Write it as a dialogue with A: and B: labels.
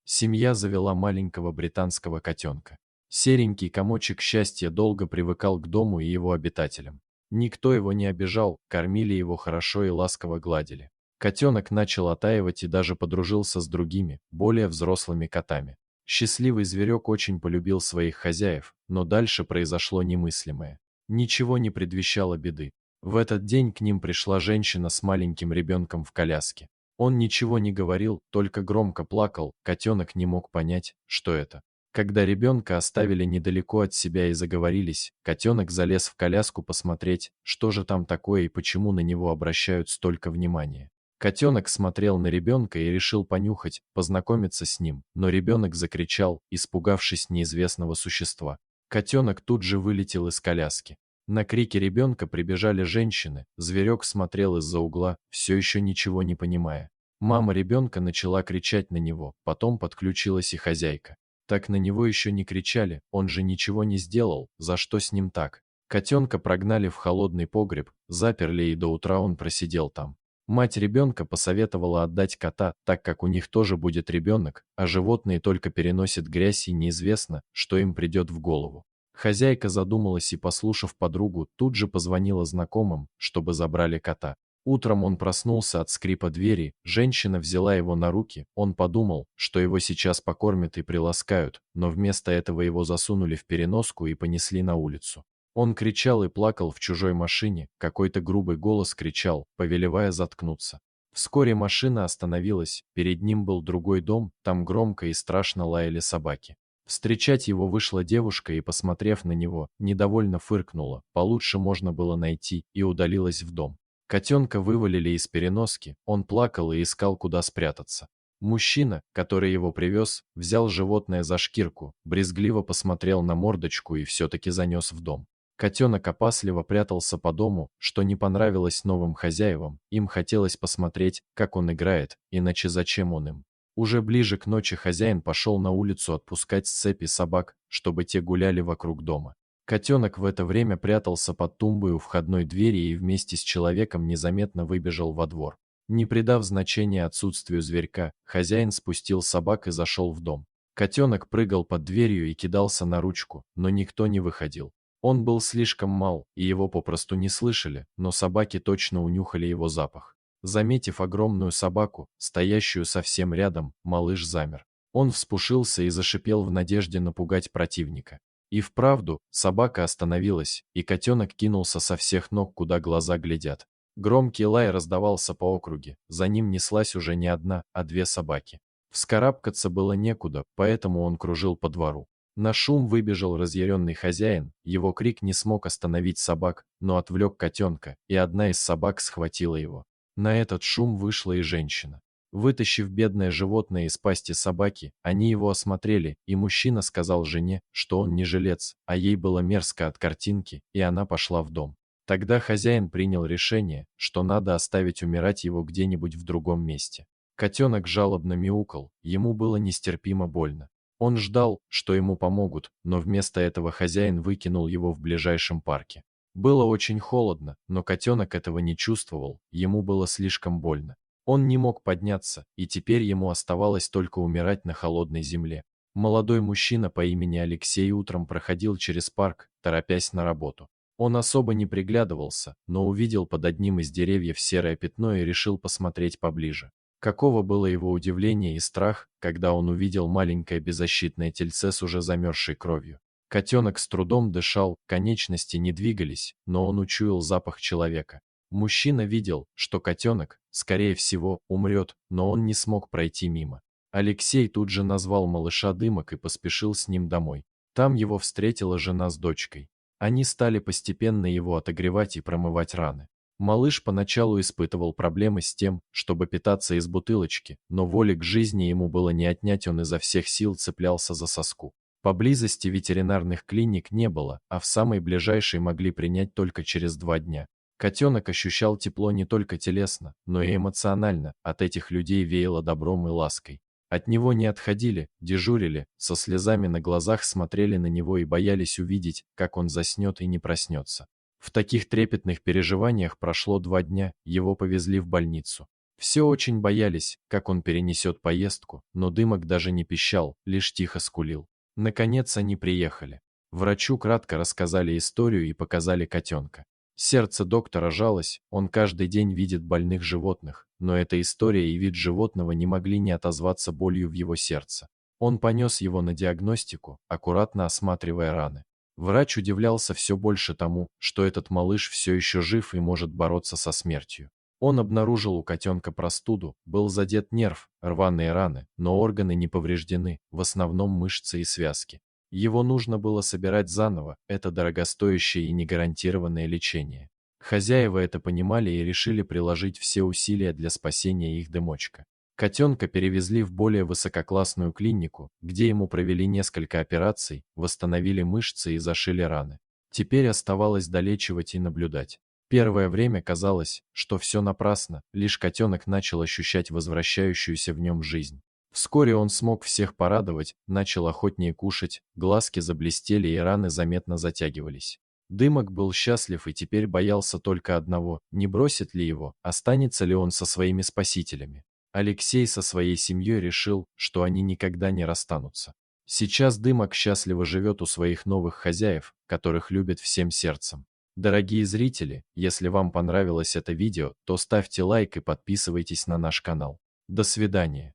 A: Семья завела маленького британского котенка. Серенький комочек счастья долго привыкал к дому и его обитателям. Никто его не обижал, кормили его хорошо и ласково гладили. Котенок начал оттаивать и даже подружился с другими, более взрослыми котами. Счастливый зверек очень полюбил своих хозяев, но дальше произошло немыслимое. Ничего не предвещало беды. В этот день к ним пришла женщина с маленьким ребенком в коляске. Он ничего не говорил, только громко плакал, котенок не мог понять, что это. Когда ребенка оставили недалеко от себя и заговорились, котенок залез в коляску посмотреть, что же там такое и почему на него обращают столько внимания. Котенок смотрел на ребенка и решил понюхать, познакомиться с ним, но ребенок закричал, испугавшись неизвестного существа. Котенок тут же вылетел из коляски. На крики ребенка прибежали женщины, зверек смотрел из-за угла, все еще ничего не понимая. Мама ребенка начала кричать на него, потом подключилась и хозяйка. Так на него еще не кричали, он же ничего не сделал, за что с ним так? Котенка прогнали в холодный погреб, заперли и до утра он просидел там. Мать ребенка посоветовала отдать кота, так как у них тоже будет ребенок, а животные только переносят грязь и неизвестно, что им придет в голову. Хозяйка задумалась и, послушав подругу, тут же позвонила знакомым, чтобы забрали кота. Утром он проснулся от скрипа двери, женщина взяла его на руки, он подумал, что его сейчас покормят и приласкают, но вместо этого его засунули в переноску и понесли на улицу. Он кричал и плакал в чужой машине, какой-то грубый голос кричал, повелевая заткнуться. Вскоре машина остановилась, перед ним был другой дом, там громко и страшно лаяли собаки. Встречать его вышла девушка и, посмотрев на него, недовольно фыркнула, получше можно было найти, и удалилась в дом. Котенка вывалили из переноски, он плакал и искал, куда спрятаться. Мужчина, который его привез, взял животное за шкирку, брезгливо посмотрел на мордочку и все-таки занес в дом. Котенок опасливо прятался по дому, что не понравилось новым хозяевам, им хотелось посмотреть, как он играет, иначе зачем он им. Уже ближе к ночи хозяин пошел на улицу отпускать с цепи собак, чтобы те гуляли вокруг дома. Котенок в это время прятался под тумбой у входной двери и вместе с человеком незаметно выбежал во двор. Не придав значения отсутствию зверька, хозяин спустил собак и зашел в дом. Котенок прыгал под дверью и кидался на ручку, но никто не выходил. Он был слишком мал, и его попросту не слышали, но собаки точно унюхали его запах. Заметив огромную собаку, стоящую совсем рядом, малыш замер. Он вспушился и зашипел в надежде напугать противника. И вправду, собака остановилась, и котенок кинулся со всех ног, куда глаза глядят. Громкий лай раздавался по округе, за ним неслась уже не одна, а две собаки. Вскарабкаться было некуда, поэтому он кружил по двору. На шум выбежал разъяренный хозяин, его крик не смог остановить собак, но отвлек котенка, и одна из собак схватила его. На этот шум вышла и женщина. Вытащив бедное животное из пасти собаки, они его осмотрели, и мужчина сказал жене, что он не жилец, а ей было мерзко от картинки, и она пошла в дом. Тогда хозяин принял решение, что надо оставить умирать его где-нибудь в другом месте. Котенок жалобно мяукал, ему было нестерпимо больно. Он ждал, что ему помогут, но вместо этого хозяин выкинул его в ближайшем парке. Было очень холодно, но котенок этого не чувствовал, ему было слишком больно. Он не мог подняться, и теперь ему оставалось только умирать на холодной земле. Молодой мужчина по имени Алексей утром проходил через парк, торопясь на работу. Он особо не приглядывался, но увидел под одним из деревьев серое пятно и решил посмотреть поближе. Каково было его удивление и страх, когда он увидел маленькое беззащитное тельце с уже замерзшей кровью. Котенок с трудом дышал, конечности не двигались, но он учуял запах человека. Мужчина видел, что котенок, скорее всего, умрет, но он не смог пройти мимо. Алексей тут же назвал малыша Дымок и поспешил с ним домой. Там его встретила жена с дочкой. Они стали постепенно его отогревать и промывать раны. Малыш поначалу испытывал проблемы с тем, чтобы питаться из бутылочки, но воли к жизни ему было не отнять, он изо всех сил цеплялся за соску. Поблизости ветеринарных клиник не было, а в самой ближайшей могли принять только через 2 дня. Котенок ощущал тепло не только телесно, но и эмоционально, от этих людей веяло добром и лаской. От него не отходили, дежурили, со слезами на глазах смотрели на него и боялись увидеть, как он заснет и не проснется. В таких трепетных переживаниях прошло 2 дня, его повезли в больницу. Все очень боялись, как он перенесет поездку, но Дымок даже не пищал, лишь тихо скулил. Наконец они приехали. Врачу кратко рассказали историю и показали котенка. Сердце доктора жалось, он каждый день видит больных животных, но эта история и вид животного не могли не отозваться болью в его сердце. Он понес его на диагностику, аккуратно осматривая раны. Врач удивлялся все больше тому, что этот малыш все еще жив и может бороться со смертью. Он обнаружил у котенка простуду, был задет нерв, рваные раны, но органы не повреждены, в основном мышцы и связки. Его нужно было собирать заново, это дорогостоящее и негарантированное лечение. Хозяева это понимали и решили приложить все усилия для спасения их дымочка. Котенка перевезли в более высококлассную клинику, где ему провели несколько операций, восстановили мышцы и зашили раны. Теперь оставалось долечивать и наблюдать. Первое время казалось, что все напрасно, лишь котенок начал ощущать возвращающуюся в нем жизнь. Вскоре он смог всех порадовать, начал охотнее кушать, глазки заблестели и раны заметно затягивались. Дымок был счастлив и теперь боялся только одного, не бросит ли его, останется ли он со своими спасителями. Алексей со своей семьей решил, что они никогда не расстанутся. Сейчас Дымок счастливо живет у своих новых хозяев, которых любит всем сердцем. Дорогие зрители, если вам понравилось это видео, то ставьте лайк и подписывайтесь на наш канал. До свидания.